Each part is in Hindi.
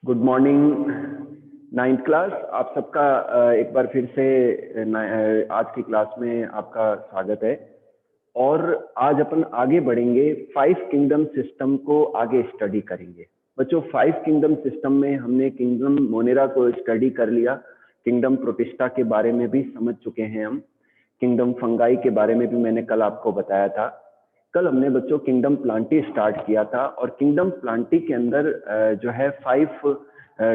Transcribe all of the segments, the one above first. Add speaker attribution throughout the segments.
Speaker 1: Good morning ninth class. आप सबका एक बार फिर से आज की क्लास में आपका स्वागत है। और आज अपन आगे बढ़ेंगे, 5 किंगडम सिस्टम को आगे स्टडी करेंगे। बच्चों, 5 किंगडम सिस्टम में हमने किंगडम मोनेरा को स्टडी कर लिया, किंगडम प्रोटिस्टा के बारे में भी समझ चुके हैं हम, किंगडम फंगाई के बारे में भी मैंने कल आपको बताया था। कल हमने बच्चों किंगडम प्लांटी स्टार्ट किया था और किंगडम प्लांटी के अंदर जो है 5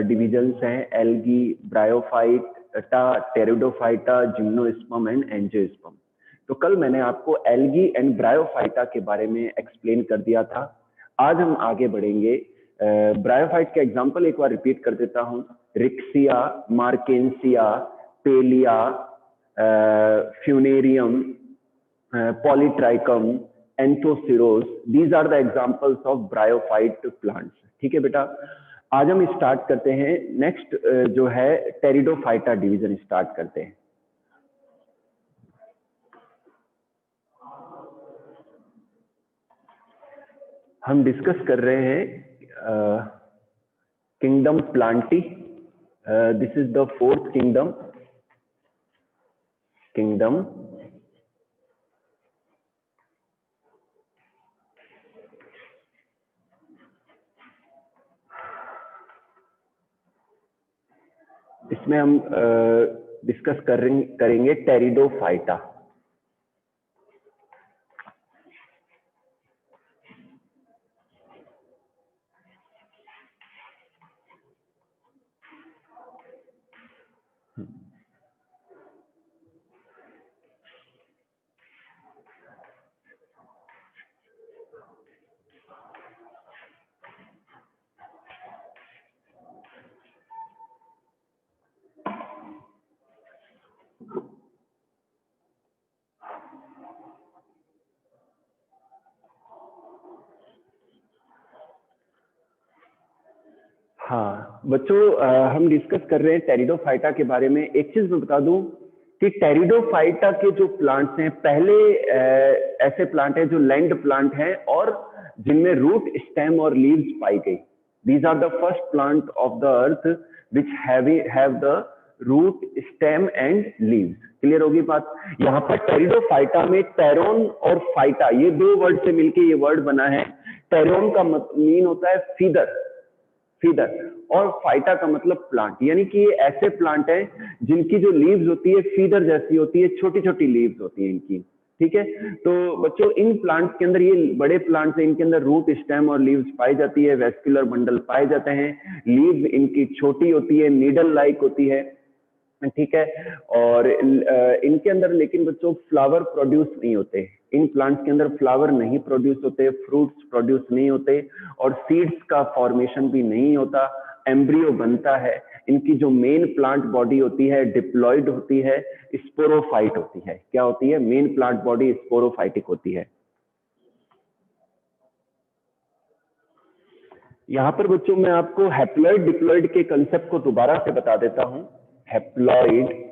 Speaker 1: डिविजन्स हैं: algae, bryophyta, pteridophyta, gymnosperm and angiosperm. तो कल मैंने आपको एल्गी एंड ब्रायोफाइटा के बारे में एक्सप्लेन कर दिया था। आज हम आगे बढ़ेंगे। ब्रायोफाइट का एग्जांपल एक बार रिपीट कर देता हूं: Riccia, Marchantia, Pellia, Funaria, Polytrichum, Anthoceros. These are the examples of bryophyte plants. ठीक है बेटा, आज हम स्टार्ट करते हैं। नेक्स्ट जो है टेरिडोफाइटा डिवीजन स्टार्ट करते हैं। हम डिस्कस कर रहे हैं kingdom Plantae. This is the 4th kingdom, kingdom इसमें हम डिस्कस करेंगे टेरिडोफाइटा। हाँ बच्चों, हम डिस्कस कर रहे हैं टेरिडोफाइटा के बारे में। एक चीज मैं बता दूं कि टेरिडोफाइटा के जो प्लांट्स हैं, पहले ऐसे प्लांट हैं जो लैंड प्लांट हैं और जिनमें रूट, स्टेम और लीव्स पाई गई। These are the first plant of the earth which have the root, stem and leaves. Clear होगी बात? यहाँ पर टेरिडोफाइटा में टेरोन और फाइटा, ये 2 वर्ड से मिलके ये वर्ड बना है। टेरोन का मीन होता है फीदर, फीदर, और फाइटा का मतलब प्लांट। यानी कि ये ऐसे प्लांट हैं जिनकी जो लीव्स होती है फीदर जैसी होती है, छोटी छोटी लीव्स होती है इनकी। ठीक है, तो बच्चों इन प्लांट्स के अंदर, ये बड़े प्लांट्स हैं, इनके अंदर रूट, स्टेम और लीव्स पाई जाती है, वेस्कुलर बंडल पाए जाते हैं। लीव इनकी छोटी होती है, नीडल लाइक होती है। ठीक है, और इनके अंदर लेकिन बच्चों फ्लावर प्रोड्यूस नहीं होते। इन प्लांट्स के अंदर फ्लावर नहीं प्रोड्यूस होते, फ्रूट्स प्रोड्यूस नहीं होते और सीड्स का फॉर्मेशन भी नहीं होता। एम्ब्रियो बनता है। इनकी जो मेन प्लांट बॉडी होती है डिप्लॉइड होती है, स्पोरोफाइट होती है। क्या होती है? मेन प्लांट बॉडी स्पोरोफाइटिक होती है। यहां पर बच्चों मैं आपको हैप्लॉइड डिप्लॉइड के कंसेप्ट को दोबारा से बता देता हूं। हैप्लॉइड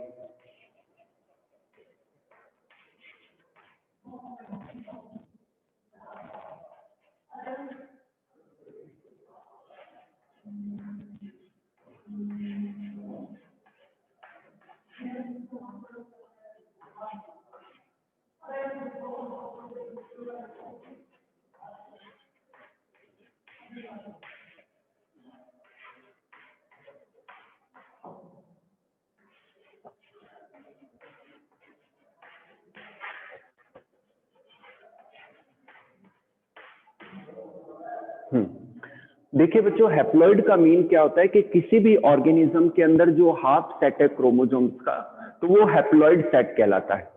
Speaker 1: देखिए बच्चों, हैप्लॉइड का मीन क्या होता है कि किसी भी ऑर्गेनिज्म के अंदर जो हाफ सेट है क्रोमोसोम्स का, तो वो हैप्लॉइड सेट कहलाता है।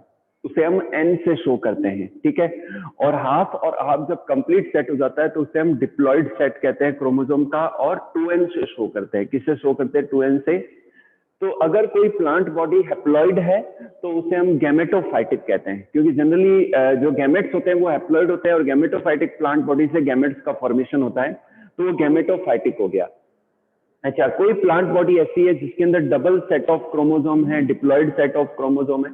Speaker 1: उसे हम एन से शो करते हैं। ठीक है, और हाफ जब कंप्लीट सेट हो जाता है तो उसे हम डिप्लॉइड सेट कहते हैं क्रोमोसोम का, और 2n से शो करते हैं। किससे शो करते हैं? 2n से। तो अगर कोई प्लांट बॉडी हैप्लॉइड है तो उसे हम गैमेटोफाइटिक कहते हैं, क्योंकि जनरली जो गैमेट्स होते हैं वो हैप्लॉइड होते हैं और गैमेटोफाइटिक प्लांट बॉडी से गैमेट्स का फॉर्मेशन होता है, तो वो गैमेटोफाइटिक हो गया। अच्छा, कोई प्लांट बॉडी ऐसी है जिसके अंदर डबल सेट ऑफ क्रोमोसोम है, डिप्लॉइड सेट ऑफ क्रोमोसोम है,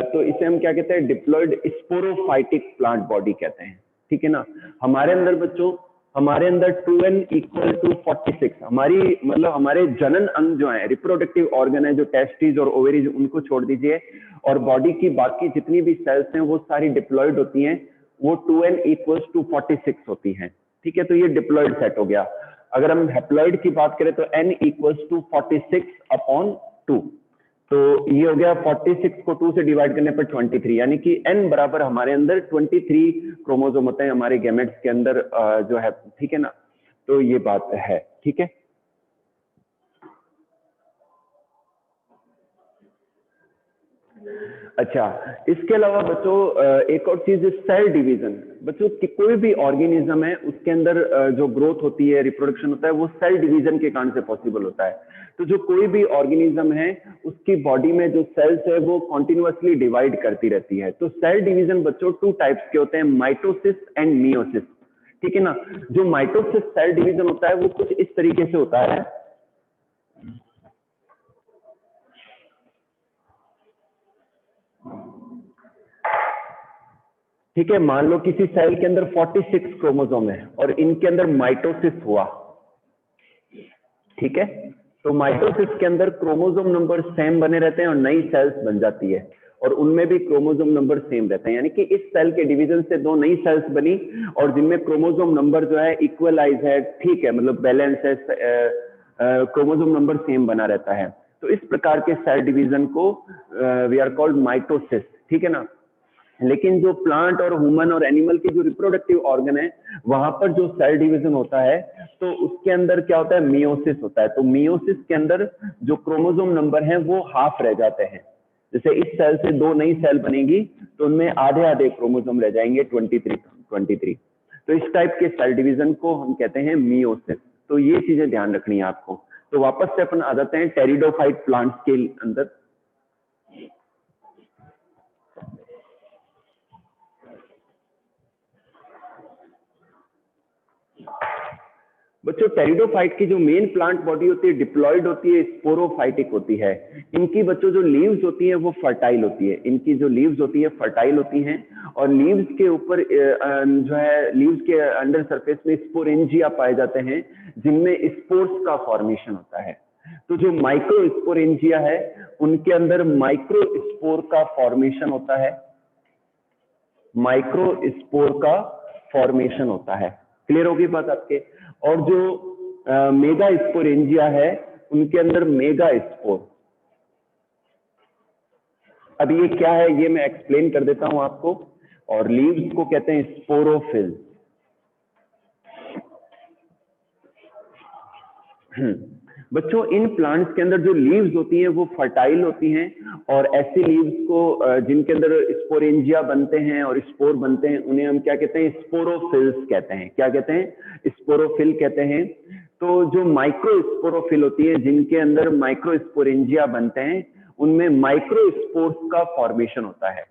Speaker 1: तो इसे हम क्या कहते हैं? डिप्लॉइड स्पोरोफाइटिक प्लांट बॉडी कहते हैं। ठीक है ना। हमारे अंदर बच्चों हमारे अंदर 2n इक्वल टू 46, हमारी मतलब हमारे जनन अंग जो है, रिप्रोडक्टिव ऑर्गन है, जो टेस्टिस और ओवरीज उनको छोड़ दीजिए, और बॉडी की बाकी जितनी भी सेल्स हैं वो सारी डिप्लॉयड होती हैं, वो 2n इक्वल्स टू 46 होती हैं। ठीक है, तो ये डिप्लॉयड सेट हो गया। अगर हम हैप्लॉयड की बात करें तो n इक्वल्स टू 46/2, तो ये हो गया 46 को 2 से डिवाइड करने पर 23, यानी कि n बराबर हमारे अंदर 23 क्रोमोसोम होते हैं हमारे गैमेट्स के अंदर जो है। ठीक है ना, तो ये बात है। ठीक है, अच्छा, इसके अलावा बच्चों एक और चीज, सेल डिवीजन। बच्चों कि कोई भी ऑर्गेनिज्म है उसके अंदर जो ग्रोथ होती है, रिप्रोडक्शन होता है, वो सेल डिवीजन के कारण से पॉसिबल होता है। तो जो कोई भी ऑर्गेनिज्म है उसकी बॉडी में जो सेल्स है वो कॉन्टिन्यूअसली डिवाइड करती रहती है। तो सेल डिवीजन बच्चों 2 टाइप्स के होते हैं, माइटोसिस एंड मियोसिस। ठीक है ना, जो माइटोसिस सेल डिवीजन होता है वो कुछ इस तरीके से होता है। ठीक है, मान लो किसी सेल के अंदर 46 क्रोमोसोम है और इनके अंदर माइटोसिस हुआ। ठीक है, तो माइटोसिस के अंदर क्रोमोसोम नंबर सेम बने रहते हैं और नई सेल्स बन जाती है, और उनमें भी क्रोमोसोम नंबर सेम रहते हैं, यानी कि इस सेल के डिवीजन से 2 नई सेल्स बनी और जिनमें क्रोमोसोम नंबर जो है इक्वलाइज है, ठीक है, मतलब बैलेंस है, क्रोमोसोम नंबर सेम बना रहता है। तो इस प्रकार के सेल डिवीजन को वी आर कॉल्ड माइटोसिस। ठीक है ना, लेकिन जो प्लांट और ह्यूमन और एनिमल की जो रिप्रोडक्टिव ऑर्गन है वहां पर जो सेल डिवीजन होता है तो उसके अंदर क्या होता है, मियोसिस होता है। तो मियोसिस के अंदर जो क्रोमोसोम नंबर है वो हाफ रह जाते हैं। जैसे इस सेल से 2 नई सेल बनेगी तो उनमें आधे आधे क्रोमोसोम रह जाएंगे, 23। तो इस टाइप के सेल डिवीजन को हम कहते हैं मियोसिस। तो ये चीजें ध्यान रखनी है आपको। तो वापस से अपन आ जाते हैं टेरिडोफाइट प्लांट्स के अंदर। बच्चों टेरिडोफाइट की जो मेन प्लांट बॉडी होती है डिप्लॉयड होती है, स्पोरोफाइटिक होती है। इनकी बच्चों जो लीव्स होती है वो फर्टाइल होती है, इनकी जो लीव्स होती है फर्टाइल होती हैं, और लीव्स के ऊपर जो है लीव्स के अंडर सरफेस में स्पोरेंजिया पाए जाते हैं जिनमें स्पोर्स का फॉर्मेशन होता है। तो जो माइक्रो स्पोरेंजिया है उनके अंदर माइक्रो स्पोर का फॉर्मेशन होता है, माइक्रो स्पोर का फॉर्मेशन होता है। क्लियर होगी बात आपके? और जो मेगा स्पोरेंजिया है उनके अंदर मेगा स्पोर। अब ये क्या है ये मैं एक्सप्लेन कर देता हूं आपको। और लीव्स को कहते हैं स्पोरोफिल। बच्चों इन प्लांट्स के अंदर जो लीव्स होती हैं वो फर्टाइल होती हैं, और ऐसी लीव्स को जिनके अंदर स्पोरेंजिया बनते हैं और स्पोर बनते हैं उन्हें हम क्या कहते हैं, स्पोरोफिल्स कहते हैं। क्या कहते हैं? स्पोरोफिल कहते हैं। तो जो माइक्रो स्पोरोफिल होती है जिनके अंदर माइक्रो स्पोरेंजिया बनते हैं उनमें माइक्रो स्पोर्स का फॉर्मेशन होता है।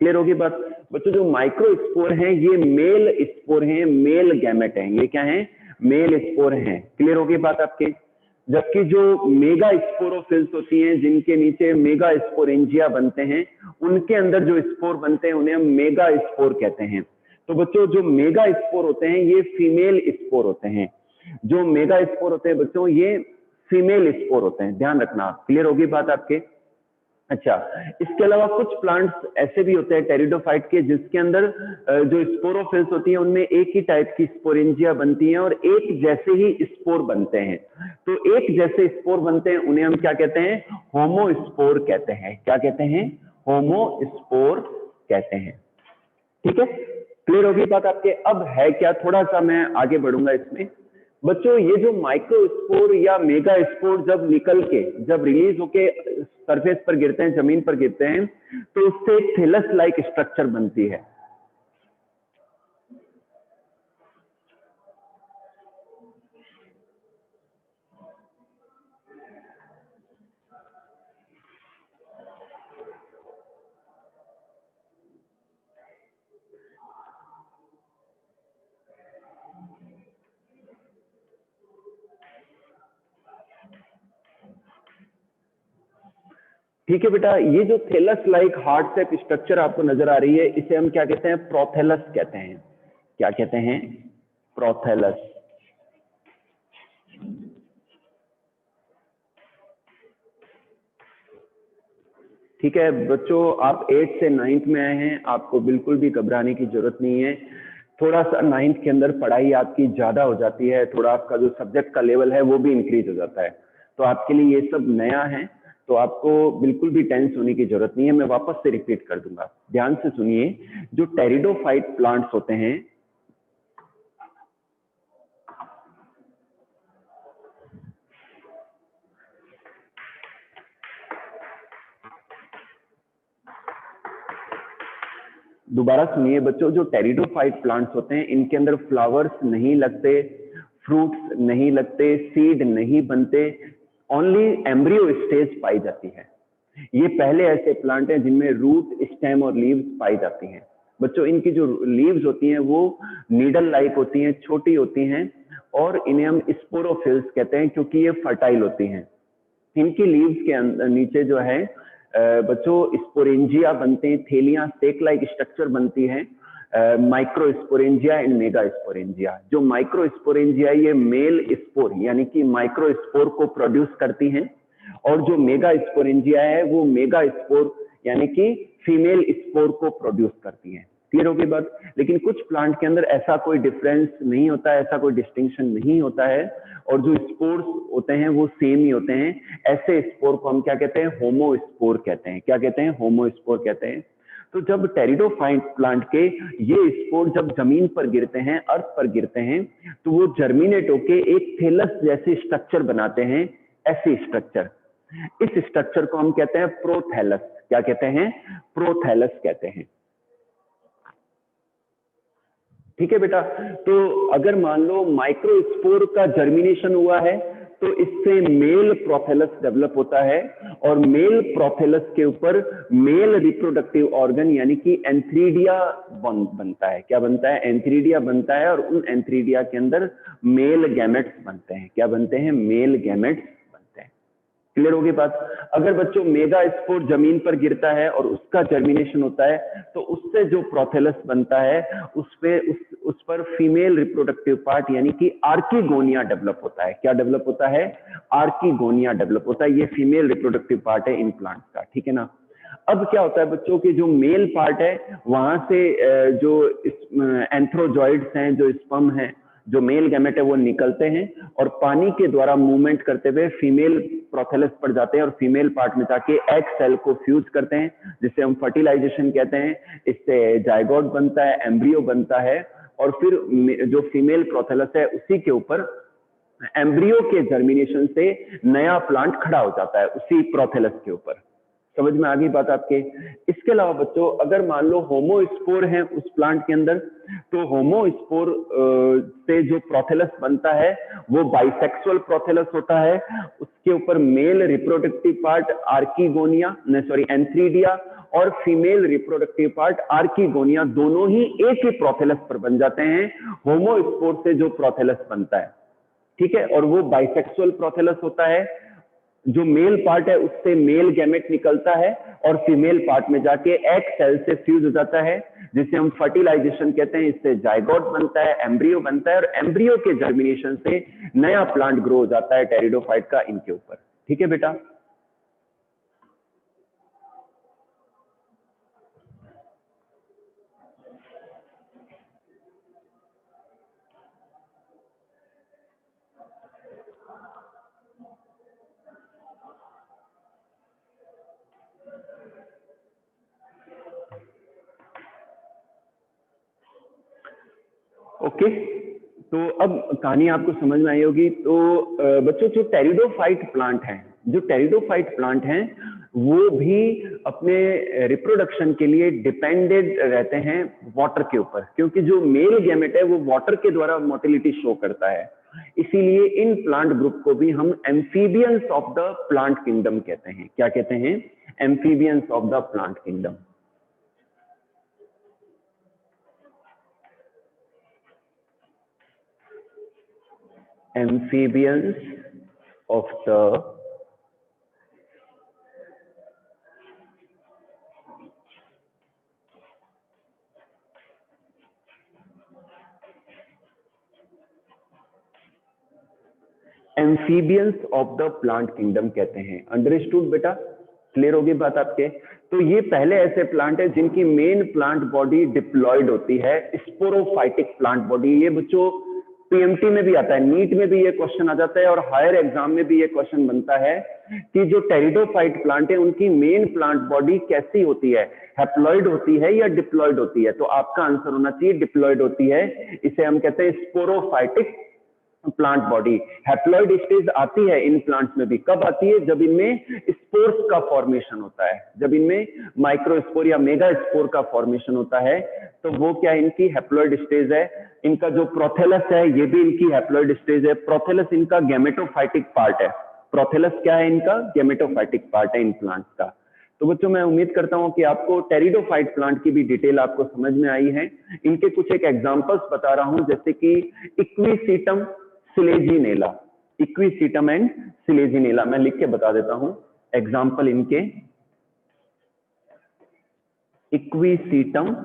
Speaker 1: क्लियर होगी बात? बच्चों जो माइक्रो स्पोर हैं ये मेल स्पोर हैं, मेल गैमेट हैं। ये क्या है? मेल स्पोर हैं। क्लियर होगी बात आपके? जबकि जो मेगा स्पोरोफिल्स होती हैं जिनके नीचे मेगा स्पोरेंजिया बनते हैं उनके अंदर जो स्पोर बनते हैं उन्हें हम मेगा स्पोर कहते हैं। तो बच्चों जो मेगा स्पोर होते हैं ये फीमेल स्पोर होते हैं। जो मेगा स्पोर होते हैं बच्चों ये फीमेल स्पोर होते हैं, ध्यान रखना। क्लियर होगी बात आपके? अच्छा, इसके अलावा कुछ प्लांट्स ऐसे भी होते हैं टेरिडोफाइट के जिसके अंदर जो स्पोरोफिल्स होती है उनमें एक ही टाइप की स्पोरेंजिया बनती हैं और एक जैसे ही स्पोर बनते हैं। तो एक जैसे स्पोर बनते हैं उन्हें हम क्या कहते हैं? होमोस्पोर कहते हैं। क्या कहते हैं? होमोस्पोर कहते हैं। ठीक है, क्लियर होगी बात आपके? अब है क्या, थोड़ा सा मैं आगे बढ़ूंगा इसमें। बच्चों ये जो माइक्रोस्पोर या मेगा स्पोर जब निकल के जब रिलीज होके सरफेस पर गिरते हैं, जमीन पर गिरते हैं, तो उससे थैलस लाइक स्ट्रक्चर बनती है। ठीक है बेटा, ये जो thallus like heart shape structure आपको नजर आ रही है इसे हम क्या कहते हैं? प्रोथैलस कहते हैं। क्या कहते हैं? प्रोथेलस। ठीक है बच्चों, आप 8th से 9th में आए हैं, आपको बिल्कुल भी घबराने की जरूरत नहीं है। थोड़ा सा 9th के अंदर पढ़ाई आपकी ज्यादा हो जाती है, थोड़ा आपका जो सब्जेक्ट का लेवल है वो भी इंक्रीज हो जाता है, तो आपके लिए ये सब नया है, तो आपको बिल्कुल भी टेंस होने की जरूरत नहीं है। मैं वापस से रिपीट कर दूंगा, ध्यान से सुनिए। जो टेरिडोफाइट प्लांट्स होते हैं, दोबारा सुनिए बच्चों, जो टेरिडोफाइट प्लांट्स होते हैं इनके अंदर फ्लावर्स नहीं लगते, फ्रूट्स नहीं लगते, सीड नहीं बनते, ओनली एम्ब्रियो स्टेज पाई जाती है। ये पहले ऐसे प्लांट हैं जिनमें रूट, स्टेम और लीव्स पाई जाती हैं। बच्चों इनकी जो लीव्स होती हैं वो नीडल लाइक होती हैं, छोटी होती हैं, और इन्हें हम स्पोरोफिल्स कहते हैं क्योंकि ये फर्टाइल होती हैं। इनकी लीव्स के अंदर नीचे जो है बच्चों स्पोरेंजिया बनते हैं, थैलियां स्टेक लाइक स्ट्रक्चर बनती हैं, micro sporangia and mega sporangia. जो माइक्रो स्पोरेंजिया ये मेल स्पोर यानी कि माइक्रो स्पोर को प्रोड्यूस करती हैं, और जो मेगा स्पोरेंजिया है वो मेगा स्पोर यानी कि फीमेल स्पोर को प्रोड्यूस करती हैं। क्लियर होगी बात? लेकिन कुछ प्लांट के अंदर ऐसा कोई डिफरेंस नहीं होता है, ऐसा कोई डिस्टिंक्शन नहीं होता है, और जो स्पोर्स होते हैं वो सेम ही होते हैं। ऐसे स्पोर को हम क्या कहते हैं? होमोस्पोर कहते हैं। क्या कहते हैं? होमोस्पोर कहते हैं। तो जब टेरिडोफाइट प्लांट के ये स्पोर जब जमीन पर गिरते हैं, अर्थ पर गिरते हैं, तो वो जर्मिनेट होके एक थैलस जैसे स्ट्रक्चर बनाते हैं। ऐसे स्ट्रक्चर, इस स्ट्रक्चर को हम कहते हैं प्रोथैलस। क्या कहते हैं? प्रोथैलस कहते हैं। ठीक है बेटा, तो अगर मान लो माइक्रोस्पोर का जर्मिनेशन हुआ है तो इससे मेल प्रोथेलस डेवलप होता है, और मेल प्रोथेलस के ऊपर मेल रिप्रोडक्टिव ऑर्गन यानी कि एंथ्रीडिया बनता है। क्या बनता है? एंथ्रीडिया बनता है, और उन एंथ्रीडिया के अंदर मेल गैमेट्स बनते हैं। क्या बनते हैं? मेल गैमेट्स बनते हैं। क्लियर होगी बात? अगर बच्चों मेगा स्पोर जमीन पर गिरता है और उसका जर्मिनेशन होता है, तो उससे जो प्रोथेलस बनता है उस पर फीमेल रिप्रोडक्टिव पार्ट यानी कि आर्कीगोनिया डेवलप होता है। क्या डेवलप होता है? आर्कीगोनिया डेवलप होता है। ये फीमेल रिप्रोडक्टिव पार्ट है इन प्लांट्स का। ठीक है ना? अब क्या होता है बच्चों की जो मेल पार्ट है वहां से जो एंथ्रोजॉइड्स हैं, जो स्पर्म है, जो मेल गैमेट है वो निकलते हैं और पानी के द्वारा मूवमेंट करते हुए फीमेल प्रोथेलस पर जाते हैं और फीमेल पार्ट में जाके एग सेल को फ्यूज करते हैं, जिसे हम फर्टिलाइजेशन कहते हैं। इससे जायगोट बनता है, एम्ब्रियो बनता है, और फिर जो फीमेल प्रोथेलस है उसी के ऊपर एम्ब्रियो के जर्मिनेशन से नया प्लांट खड़ा हो जाता है उसी प्रोथेलस के ऊपर। समझ में आ गई बात आपके? इसके अलावा बच्चों अगर मान लो होमोस्पोर है उस प्लांट के अंदर, तो होमोस्पोर से जो प्रोथेलस बनता है वो बाइसेक्सुअल प्रोथेलस होता है। उसके ऊपर male reproductive part archegonia antheridia और फीमेल रिप्रोडक्टिव पार्ट आर्कीगोनिया दोनों ही एक ही प्रोथेलस पर बन जाते हैं होमोस्पोर से जो प्रोथेलस बनता है। ठीक है? और वो बाइसेक्सुअल प्रोथेलस होता है। जो मेल पार्ट है उससे मेल गैमेट निकलता है और फीमेल पार्ट में जाके एग सेल से फ्यूज हो जाता है, जिसे हम फर्टिलाइजेशन कहते हैं। इससे जायगोट बनता है, एम्ब्रियो बनता है, और एम्ब्रियो के जर्मिनेशन से नया प्लांट ग्रो हो जाता है टेरिडोफाइट का इनके ऊपर। ठीक है बेटा? ओके, तो अब कहानी आपको समझ में आई होगी। तो बच्चों जो टेरिडोफाइट प्लांट हैं वो भी अपने रिप्रोडक्शन के लिए डिपेंडेड रहते हैं वाटर के ऊपर, क्योंकि जो मेल गैमेट है वो वाटर के द्वारा मोटिलिटी शो करता है। इसीलिए इन प्लांट ग्रुप को भी हम amphibians of the plant kingdom कहते हैं। क्या कहते हैं? Amphibians of the plant kingdom. Amphibians of the amphibians of the plant kingdom कहते हैं। अंडरस्टूड बेटा? क्लियर होगी बात आपके? तो ये पहले ऐसे प्लांट है जिनकी मेन प्लांट बॉडी डिप्लॉयड होती है, स्पोरोफाइटिक प्लांट बॉडी। ये बच्चों पीएमटी में भी आता है, नीट में भी ये क्वेश्चन आ जाता है और हायर एग्जाम में भी ये क्वेश्चन बनता है कि जो टेरिडोफाइट प्लांट है उनकी मेन प्लांट बॉडी कैसी होती है, हैप्लॉइड होती है या डिप्लॉयड होती है? तो आपका आंसर होना चाहिए डिप्लॉयड होती है। इसे हम कहते हैं sporophytic plant body. Haploid stage आती है इन प्लांट्स में भी, कब आती है? जब इनमें स्पोर्स का फॉर्मेशन होता है, जब इनमें माइक्रोस्पोर या मेगा स्पोर का फॉर्मेशन होता है, तो वो क्या इनकी हैप्लॉइड स्टेज है। इनका जो प्रोथेलस है ये भी इनकी हैप्लॉइड स्टेज है। प्रोथेलस इनका गैमेटोफाइटिक पार्ट है। प्रोथेलस क्या है इनका? गैमेटोफाइटिक पार्ट है इन प्लांट्स का। तो बच्चों मैं उम्मीद करता हूं कि आपको टेरिडोफाइट प्लांट की भी डिटेल आपको समझ में आई है। इनके कुछ एक एग्जांपल्स बता रहा हूं, जैसे कि equisetum Selaginella, equisetum and Selaginella. मैं लिख के बता देता हूं एग्जांपल इनके। Equisetum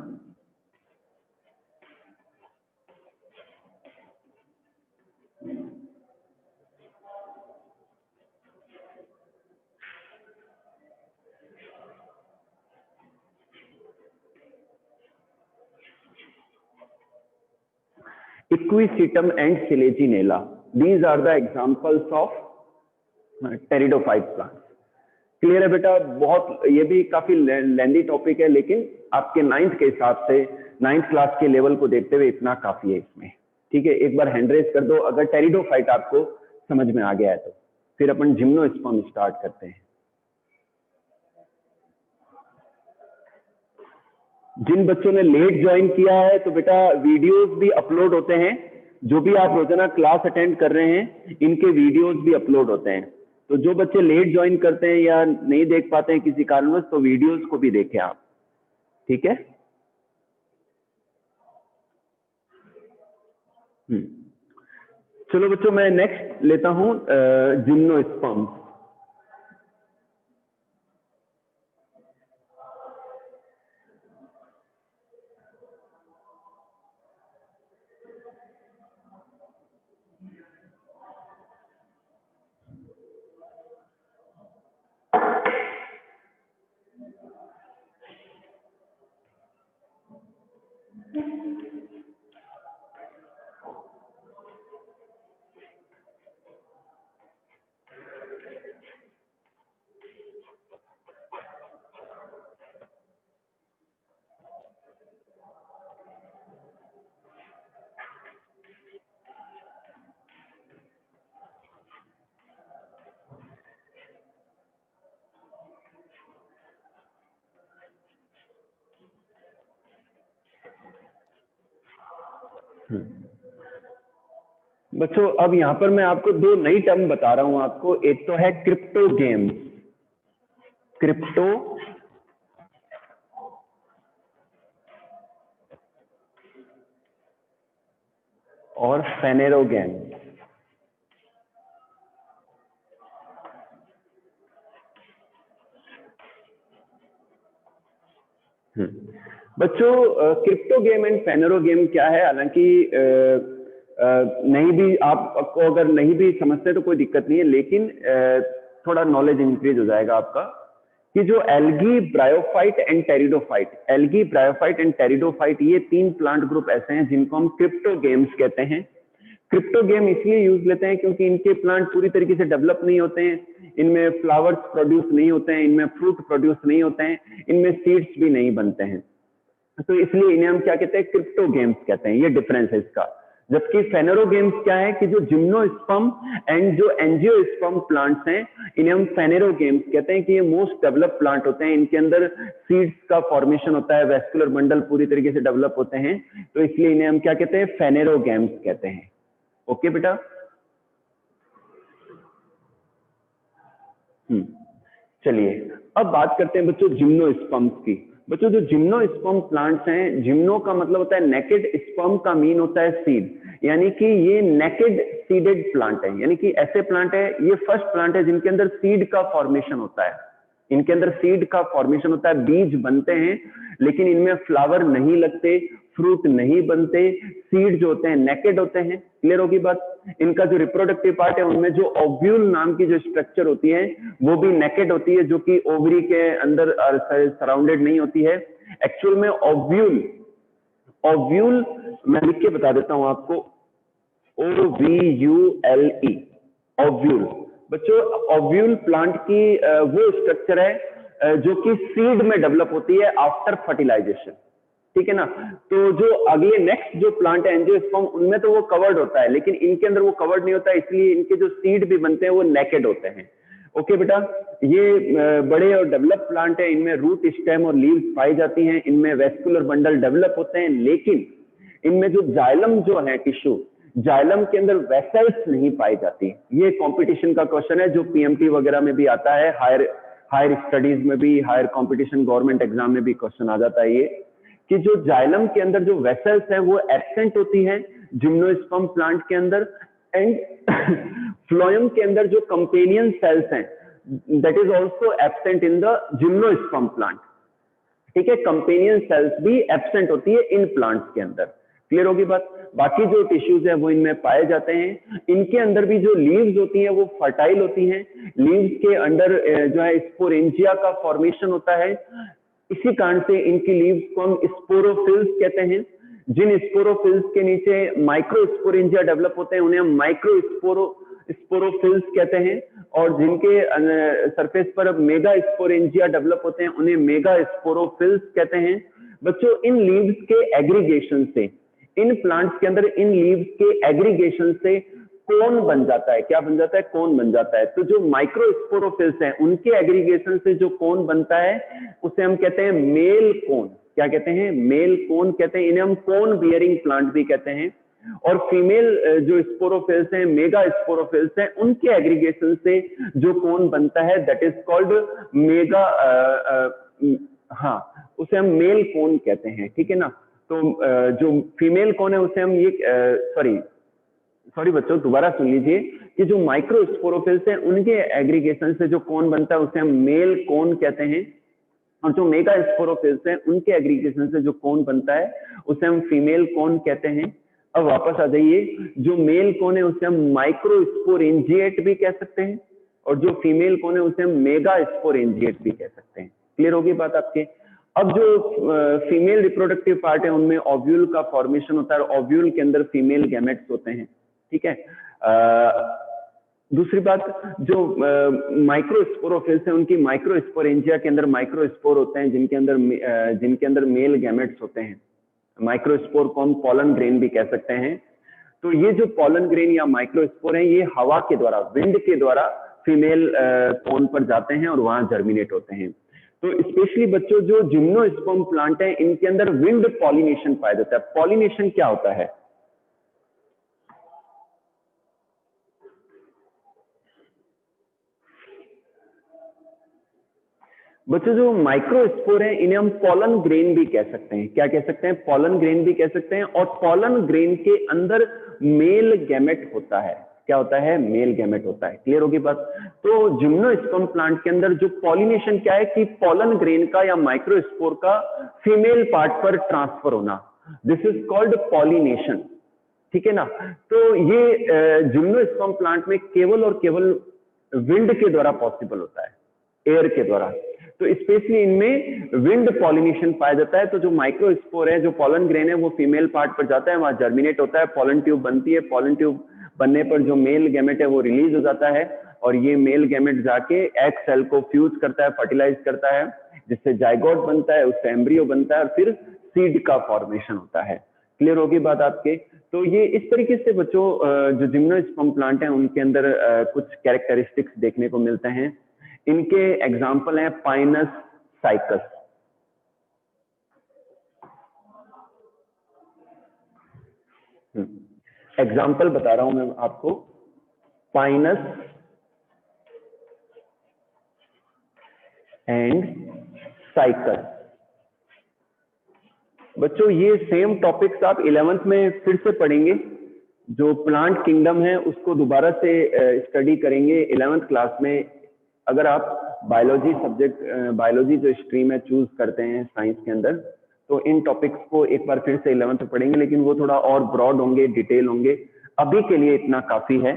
Speaker 1: Equisetum and Selaginella. These are the examples of pteridophyte plants. Clear है बेटा? बहुत ये भी काफी लेंदी टॉपिक है, लेकिन आपके 9th के हिसाब से 9th क्लास के लेवल को देखते हुए इतना काफी है इसमें। ठीक है, एक बार हैंड रेज कर दो अगर टेरिडोफाइट आपको समझ में आ गया है तो। फिर अपन जिम्नोस्पर्म स्टार्ट करते हैं। जिन बच्चों ने लेट ज्वाइन किया है तो बेटा वीडियोस भी अपलोड होते हैं, जो भी आप रोजाना क्लास अटेंड कर रहे हैं इनके वीडियोस भी अपलोड होते हैं। तो जो बच्चे लेट ज्वाइन करते हैं या नहीं देख पाते हैं किसी कारणवश, तो वीडियोस को भी देखें आप। ठीक है? चलो बच्चों मैं नेक्स्ट लेता हूं जिम्नोस्पर्म। बच्चों अब यहां पर मैं आपको दो नई टर्म बता रहा हूं आपको। एक तो है क्रिप्टो गेम्स, क्रिप्टो और फेनेरो गेम्स। बच्चों क्रिप्टो गेम एंड फेनेरो गेम क्या है? हालांकि नहीं भी आपको अगर नहीं भी समझते तो कोई दिक्कत नहीं है, लेकिन थोड़ा नॉलेज इंक्रीज हो जाएगा आपका कि जो algae, bryophyte and pteridophyte, algae, bryophyte and pteridophyte, ये 3 प्लांट ग्रुप ऐसे हैं जिनको हम क्रिप्टो गेम्स कहते हैं। क्रिप्टो गेम इसलिए यूज लेते हैं क्योंकि इनके प्लांट पूरी तरीके से डेवलप नहीं होते हैं, इनमें फ्लावर्स प्रोड्यूस नहीं होते हैं, इनमें फ्रूट प्रोड्यूस नहीं होते हैं, इनमें सीड्स भी नहीं बनते हैं, तो इसलिए इन्हें हम क्या कहते हैं? क्रिप्टो गेम्स कहते हैं। ये डिफरेंस है इसका। जबकि फेनेरो गेम्स क्या है कि जो जिम्नोस्पर्म एंड जो एंजियोस्पर्म प्लांट्स हैं इन्हें हम फेनेरो गेम्स कहते हैं कि ये मोस्ट डेवलप प्लांट होते हैं, इनके अंदर सीड्स का फॉर्मेशन होता है, वेस्कुलर बंडल पूरी तरीके से डेवलप होते हैं, तो इसलिए इन्हें हम क्या कहते हैं? फेनेरो गेम्स कहते हैं। ओके बेटा? चलिए अब बात करते हैं बच्चों जिम्नोस्पर्म्स की। बच्चों जो जिम्नोस्पर्म प्लांट्स हैं, जिम्नो का मतलब होता है नेकेड, स्पर्म का मीन होता है सीड, यानी कि ये नेकेड सीडेड प्लांट है, यानी कि ऐसे प्लांट है, ये फर्स्ट प्लांट है जिनके अंदर सीड का फॉर्मेशन होता है। इनके अंदर सीड का फॉर्मेशन होता है, बीज बनते हैं, लेकिन इनमें फ्लावर नहीं लगते, फ्रूट नहीं बनते, सीड जो होते हैं नेकेड होते हैं। क्लियर होगी बात। इनका जो रिप्रोडक्टिव पार्ट है उनमें जो ओव्यूल नाम की जो स्ट्रक्चर होती है वो भी नेकेड होती है, जो कि ओवरी के अंदर सराउंडेड नहीं होती है। एक्चुअल में ओव्यूल, ओव्यूल मैं लिख के बता देता हूं आपको, OVULE, ओव्यूल। बच्चों ओव्यूल प्लांट की वो स्ट्रक्चर है जो कि सीड में डेवलप होती है आफ्टर फर्टिलाइजेशन, ठीक है ना। तो जो अगले नेक्स्ट जो प्लांट है एंजियोस्पर्म, उनमें तो वो कवर्ड होता है, लेकिन इनके अंदर वो कवर्ड नहीं होता है, इसलिए इनके जो सीड भी बनते हैं वो नेकेड होते हैं। ओके बेटा, ये बड़े और डेवलप प्लांट है, इनमें रूट, स्टेम और लीव्स पाई जाती हैं, इनमें वेस्कुलर बंडल डेवलप होते हैं, लेकिन इनमें जो जाइलम जो है टिश्यू, जाइलम के अंदर वेसल्स नहीं पाई जाती। ये कंपटीशन का क्वेश्चन है जो पीएमटी वगैरह में भी आता है, हायर स्टडीज में भी, हायर कंपटीशन गवर्नमेंट एग्जाम में भी क्वेश्चन आ जाता है ये, कि जो जाइलम के अंदर जो वेसल्स है वो एब्सेंट होती है जिम्नोस्पर्म प्लांट के अंदर, एंड फ्लोएम के अंदर जो कंपेनियन सेल्स हैं that is also absent in the gymnosperm plant, ठीक है। कंपेनियन सेल्स भी एब्सेंट होती है इन प्लांट्स के अंदर, क्लियर होगी बात। बाकी जो टिश्यूज है वो इनमें पाए जाते हैं। इनके अंदर भी जो लीव्स होती हैं वो फर्टाइल होती हैं, लीव्स के अंदर जो है स्पोरेंजिया का फॉर्मेशन होता है, इसी कारण से इनकी लीव्स को हम स्पोरोफिल्स कहते हैं। जिन स्पोरोफिल्स के नीचे माइक्रोस्पोरेंजिया डेवलप होते हैं उन्हें हम माइक्रो स्पोरोफिल्स कहते हैं, और जिनके सरफेस पर मेगा स्पोरेंजिया डेवलप होते हैं उन्हें मेगा स्पोरोफिल्स कहते हैं। बच्चों इन लीव्स के एग्रीगेशन से, इन प्लांट्स के अंदर इन लीव्स के एग्रीगेशन से कोन बन जाता है। क्या बन जाता है? कोन बन जाता है। तो जो माइक्रोस्पोरोफिल्स हैं उनके एग्रीगेशन से जो कोन बनता है उसे हम कहते हैं मेल कोन। क्या कहते हैं? मेल कोन कहते हैं। इन्हें हम कोन बियरिंग प्लांट भी कहते हैं। और फीमेल जो स्पोरोफिल्स हैं, मेगा स्पोरोफिल्स हैं, उनके एग्रीगेशन से जो कोन बनता है दैट इज कॉल्ड मेगा, हाँ, उसे हम मेल कोन कहते हैं, ठीक है ना। तो जो फीमेल कोन है उसे हम ये सॉरी बच्चों दोबारा सुन लीजिए कि जो माइक्रोस्पोरोफिल्स हैं उनके एग्रीगेशन से जो कोन बनता है उसे हम मेल कोन कहते हैं, और जो मेगा स्पोरोफिल्स हैं उनके एग्रीगेशन से जो कोन बनता है उसे हम फीमेल कोन कहते हैं। अब वापस आ जाइए, जो मेल कोन है उसे हम माइक्रोस्पोरेंजिएट भी कह सकते हैं, और जो फीमेल कोन है उसे हम मेगा स्पोरेंजिएट भी कह सकते हैं। क्लियर होगी बात आपके। अब जो फीमेल रिप्रोडक्टिव पार्ट है उनमें ओव्यूल का फॉर्मेशन होता है, और ओव्यूल के अंदर फीमेल गैमेट्स होते हैं, ठीक है। दूसरी बात, जो माइक्रोस्पोरोफिल्स हैं उनकी माइक्रोस्पोरेंजिया के अंदर माइक्रोस्पोर होते हैं जिनके अंदर मेल गैमेट्स होते हैं। माइक्रोस्पोर को हम पॉलन ग्रेन भी कह सकते हैं। तो ये जो पॉलन ग्रेन या माइक्रोस्पोर हैं ये हवा के द्वारा, विंड के द्वारा फीमेल कोन पर जाते हैं और वहां जर्मिनेट होते हैं। तो स्पेशली बच्चों जो जिम्नोस्पर्म प्लांट है इनके अंदर विंड पॉलिनेशन पाया जाता है। पॉलिनेशन क्या होता है? बच्चों जो माइक्रोस्पोर है इन्हें हम पॉलन ग्रेन भी कह सकते हैं। क्या कह सकते हैं? पॉलन ग्रेन भी कह सकते हैं। और पॉलन ग्रेन के अंदर मेल गैमेट होता है। क्या होता है? मेल गैमेट होता है। क्लियर होगी बात। तो जिम्नोस्पर्म प्लांट के अंदर जो पॉलिनेशन क्या है कि पॉलन ग्रेन का या माइक्रोस्पोर का फीमेल पार्ट पर ट्रांसफर होना, दिस इज कॉल्ड पॉलिनेशन, ठीक है ना। तो ये जिम्नोस्पर्म प्लांट में केवल और केवल विंड के द्वारा पॉसिबल होता है, एयर के द्वारा। तो स्पेशली इनमें विंड पॉलिनेशन पाया जाता है। तो जो माइक्रोस्पोर है, जो पॉलन ग्रेन है, वो फीमेल पार्ट पर जाता है, वहां जर्मिनेट होता है, पॉलन ट्यूब बनती है। पॉलन ट्यूब बनने पर जो मेल गैमेट है वो रिलीज हो जाता है, और ये मेल गैमेट जाके एग सेल को फ्यूज करता है, फर्टिलाइज करता है, जिससे जाइगोट बनता है, उससे एम्ब्रियो बनता है, और फिर सीड का फॉर्मेशन होता है। क्लियर होगी बात आपके। तो ये इस तरीके से बच्चों जो जिम्नोस्पर्म प्लांट है उनके अंदर कुछ कैरेक्टरिस्टिक्स देखने को मिलते हैं। इनके एग्जाम्पल हैं पाइनस साइकस, एग्जाम्पल बता रहा हूं मैं आपको, पाइनस एंड साइकस। बच्चों ये सेम टॉपिक्स आप 11th में फिर से पढ़ेंगे। जो प्लांट किंगडम है उसको दोबारा से स्टडी करेंगे 11th क्लास में। अगर आप बायोलॉजी सब्जेक्ट, बायोलॉजी जो स्ट्रीम है चूज करते हैं साइंस के अंदर, तो इन टॉपिक्स को एक बार फिर से 11th में पढ़ेंगे, लेकिन वो थोड़ा और ब्रॉड होंगे, डिटेल होंगे। अभी के लिए इतना काफी है।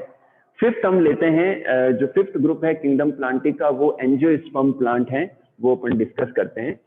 Speaker 1: फिफ्थ हम लेते हैं, जो फिफ्थ ग्रुप है किंगडम प्लांटी का, वो एंजियोस्पर्म प्लांट है, वो अपन डिस्कस करते हैं।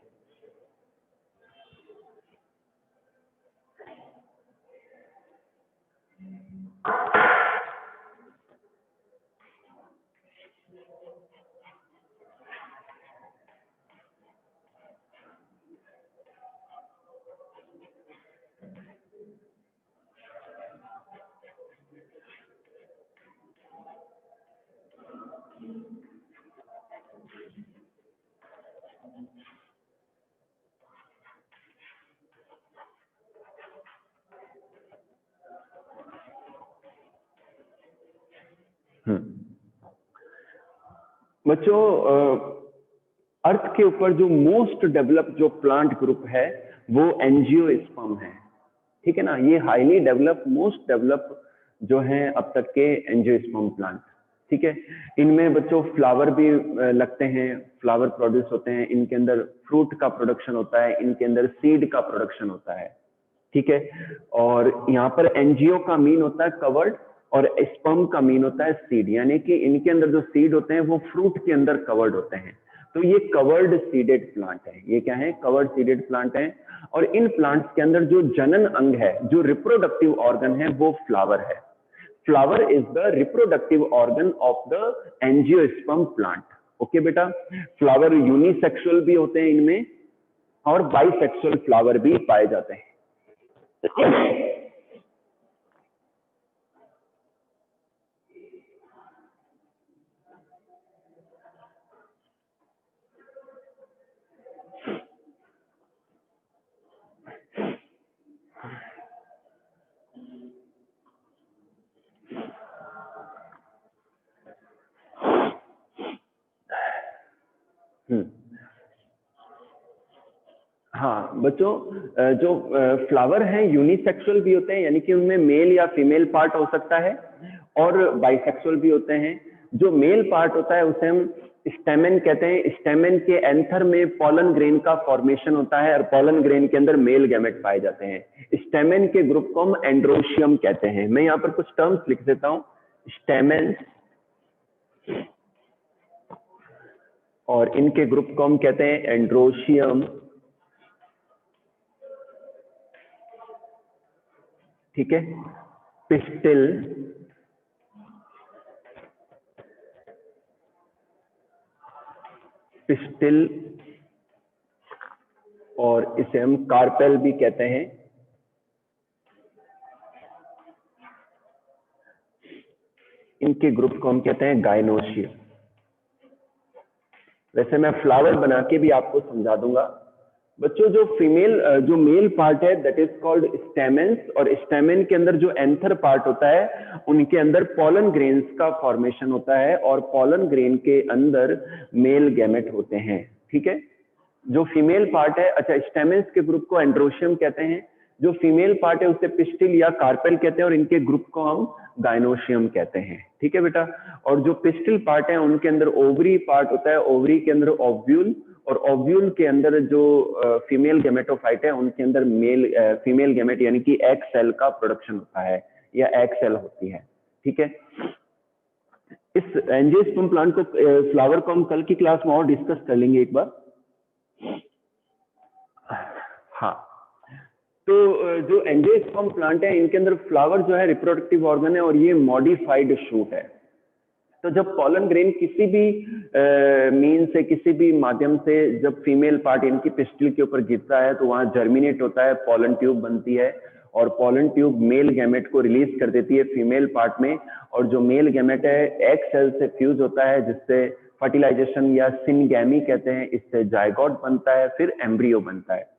Speaker 1: बच्चों, अर्थ के ऊपर जो मोस्ट डेवलप्ड जो प्लांट ग्रुप है वो एंजियोस्पर्म है, ठीक है ना। ये हाईली डेवलप, मोस्ट डेवलप जो है अब तक के एंजियोस्पर्म प्लांट, ठीक है। इनमें बच्चों फ्लावर भी लगते हैं, फ्लावर प्रोड्यूस होते हैं, इनके अंदर फ्रूट का प्रोडक्शन होता है, इनके अंदर सीड का प्रोडक्शन होता है, ठीक है। और यहाँ पर एनजीओ का मीन होता है कवर्ड और स्पर्म का मीन होता है सीड, यानी कि इनके अंदर जो सीड होते हैं वो फ्रूट के अंदर कवर्ड होते हैं। तो ये कवर्ड सीडेड प्लांट है, ये क्या है, कवर्ड सीडेड प्लांट है। और इन प्लांट्स के अंदर जो जनन अंग है, जो रिप्रोडक्टिव ऑर्गन है, वो फ्लावर है। Flower is the reproductive organ of the angiosperm plant. Okay बेटा, फ्लावर यूनिसेक्सुअल भी होते हैं इनमें और बाइसेक्सुअल फ्लावर भी पाए जाते हैं। हाँ बच्चों, जो फ्लावर हैं यूनिसेक्सुअल भी होते हैं, यानी कि उनमें मेल या फीमेल पार्ट हो सकता है, और बाइसेक्सुअल भी होते हैं। जो मेल पार्ट होता है उसे हम स्टेमेन कहते हैं। स्टेमेन के एंथर में पॉलन ग्रेन का फॉर्मेशन होता है और पॉलन ग्रेन के अंदर मेल गैमेट पाए जाते हैं। स्टेमेन के ग्रुप को हम एंड्रोशियम कहते हैं। मैं यहाँ पर कुछ टर्म्स लिख देता हूँ, स्टेमेन, और इनके ग्रुप को हम कहते हैं एंड्रोशियम, ठीक है। पिस्टिल, पिस्टिल, और इसे हम कार्पेल भी कहते हैं। इनके ग्रुप को हम कहते हैं गाइनोशियम। वैसे मैं फ्लावर बना के भी आपको समझा दूंगा। बच्चों, जो फीमेल, जो मेल पार्ट है दैट इज कॉल्ड स्टेमेंस, और स्टेमेन के अंदर जो एंथर पार्ट होता है उनके अंदर पॉलन ग्रेन्स का फॉर्मेशन होता है और पॉलन ग्रेन के अंदर मेल गैमेट होते हैं, ठीक है। जो फीमेल पार्ट है, अच्छा, स्टेमेंस के ग्रुप को एंड्रोशियम कहते हैं, जो फीमेल पार्ट है उसे पिस्टिल या कार्पेल कहते हैं, और इनके ग्रुप को हम गाइनोशियम कहते हैं, ठीक है बेटा। और जो पिस्टिल पार्ट है उनके अंदर ओवरी पार्ट होता है, ओवरी के अंदर ओव्यूल, और ओव्यूल के अंदर जो फीमेल गैमेटोफाइट है उनके अंदर मेल फीमेल गैमेट यानी कि एग सेल का प्रोडक्शन होता है या एग सेल होती है, ठीक है। इस एंजियोस्पर्म प्लांट को, फ्लावर को हम कल की क्लास में और डिस्कस कर लेंगे एक बार। हाँ, तो जो एंजियोस्पर्म प्लांट है इनके अंदर फ्लावर जो है रिप्रोडक्टिव ऑर्गन है और ये मॉडिफाइड शूट है। तो जब पॉलन ग्रेन किसी भी मीन से, किसी भी माध्यम से जब फीमेल पार्ट इनकी पिस्टिल के ऊपर गिरता है तो वहां जर्मिनेट होता है, पॉलन ट्यूब बनती है, और पॉलन ट्यूब मेल गैमेट को रिलीज कर देती है फीमेल पार्ट में, और जो मेल गैमेट है एग सेल से फ्यूज होता है, जिससे फर्टिलाइजेशन या सिनगैमी कहते हैं, इससे जायगोट बनता है, फिर एम्ब्रियो बनता है।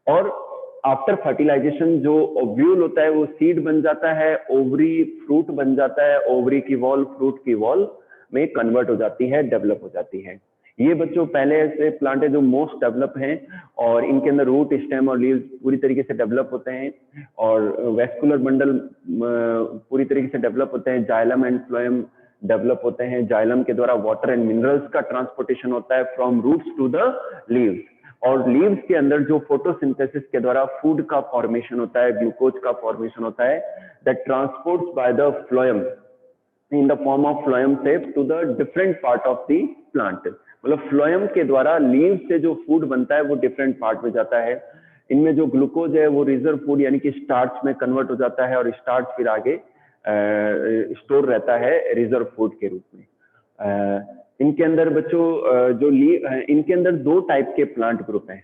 Speaker 1: और आफ्टर फर्टिलाइजेशन जो ओव्यूल होता है वो सीड बन जाता है, ओवरी फ्रूट बन जाता है, ओवरी की वॉल फ्रूट की वॉल में कन्वर्ट हो जाती है, डेवलप हो जाती है। ये बच्चों पहले से प्लांट है जो मोस्ट डेवलप हैं, और इनके अंदर रूट, स्टेम और लीव्स पूरी तरीके से डेवलप होते हैं, और वेस्कुलर बंडल पूरी तरीके से डेवलप होते हैं, जाइलम एंड फ्लोएम डेवलप होते हैं। जाइलम के द्वारा वाटर एंड मिनरल्स का ट्रांसपोर्टेशन होता है from roots to the leaves. और लीव्स के अंदर जो फोटोसिंथेसिस के द्वारा फूड का फॉर्मेशन होता है, ग्लूकोज का फॉर्मेशन होता है, that transports by the phloem in the form of phloem sap to the different part of the plant. मतलब फ्लोएम के द्वारा लीव से जो फूड बनता है वो डिफरेंट पार्ट में जाता है। इनमें जो ग्लूकोज है वो रिजर्व फूड यानी कि स्टार्च में कन्वर्ट हो जाता है और स्टार्च फिर आगे स्टोर रहता है रिजर्व फूड के रूप में। इनके अंदर बच्चों जो इनके अंदर दो टाइप के प्लांट ग्रुप हैं।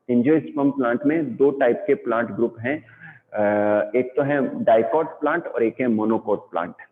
Speaker 1: एंजियोस्पर्म प्लांट में दो टाइप के प्लांट ग्रुप हैं, एक तो है डाइकॉट प्लांट और एक है मोनोकोट प्लांट।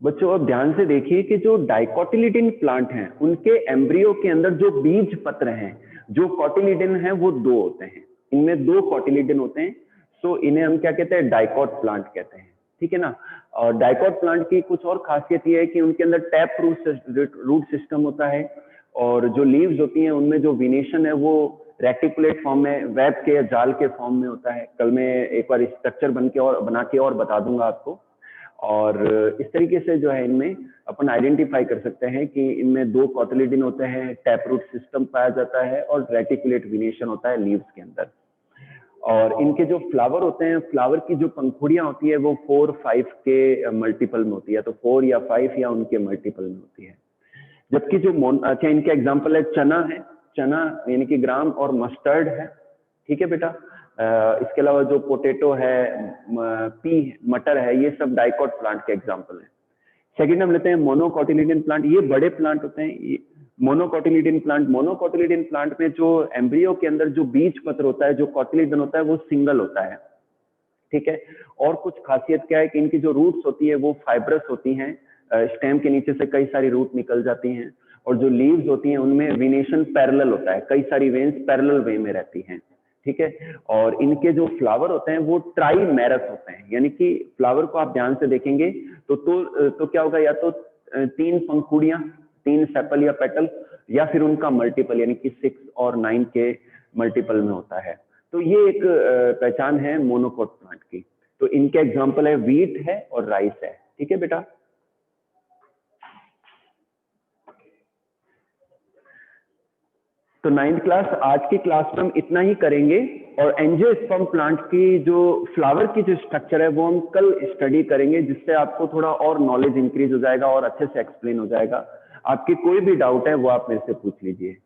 Speaker 1: बच्चों अब ध्यान से देखिए कि जो डाइकोटिलिडन प्लांट हैं उनके एम्ब्रियो के अंदर जो बीज पत्र हैं, जो कोटिलिडन है वो दो होते हैं। इनमें दो कोटिलिडन होते हैं, तो इन्हें हम क्या कहते हैं, डाइकोट प्लांट कहते हैं, ठीक है ना। और डाइकोट प्लांट की कुछ और खासियत ये है कि उनके अंदर टैप रूट सिस्टम होता है, और जो लीव्स होती हैं उनमें जो विनेशन है वो रेटिकुलेट फॉर्म में, वेब के या जाल के फॉर्म में होता है। कल मैं एक बार स्ट्रक्चर बना के और बता दूंगा आपको। और इस तरीके से जो है इनमें अपन आइडेंटिफाई कर सकते हैं कि इनमें दो कोटिलिडन होते हैं, टैप रूट सिस्टम पाया जाता है और रेटिकुलेट विनेशन होता है लीव्स के अंदर। और इनके जो फ्लावर होते हैं, फ्लावर की जो पंखुड़ियां होती है वो 4-5 के मल्टीपल में होती है, तो 4 या 5 या उनके मल्टीपल में होती है। जबकि जो अच्छा इनके एग्जाम्पल है चना है, चना यानी कि ग्राम, और मस्टर्ड है, ठीक है बेटा। इसके अलावा जो पोटैटो है, पी मटर है, ये सब डाइकोट प्लांट के एग्जाम्पल है। सेकंड हम लेते हैं मोनोकोटिलिडन प्लांट। ये बड़े प्लांट होते हैं। मोनोकोटिलिडन प्लांट में जो एम्ब्रियो के अंदर जो बीज पत्र होता है, जो कोटिलिडन होता है, वो सिंगल होता है, ठीक है। और कुछ खासियत क्या है कि इनकी जो रूट्स होती है वो फाइब्रस होती हैं, स्टेम के नीचे से कई सारी रूट निकल जाती हैं, और जो लीव्स होती हैं उनमें विनेशन पैरेलल होता है, कई सारी वेन्स पैरेलल वे में रहती हैं, ठीक है। और इनके जो फ्लावर होते हैं वो ट्राइमेरस होते हैं, यानी कि फ्लावर को आप ध्यान से देखेंगे तो क्या होगा, या तो 3 पंखुड़ियां, 3 सेपल या पेटल, या फिर उनका मल्टीपल यानी कि 6 और 9 के मल्टीपल में होता है। तो ये एक पहचान है मोनोकोट प्लांट की। तो इनके एग्जाम्पल है वीट है और राइस है, ठीक है बेटा। तो 9th क्लास, आज की क्लास में हम इतना ही करेंगे, और एंजियोस्पर्म प्लांट की जो फ्लावर की जो स्ट्रक्चर है वो हम कल स्टडी करेंगे, जिससे आपको थोड़ा और नॉलेज इंक्रीज हो जाएगा और अच्छे से एक्सप्लेन हो जाएगा। आपकी कोई भी डाउट है वो आप मेरे से पूछ लीजिए।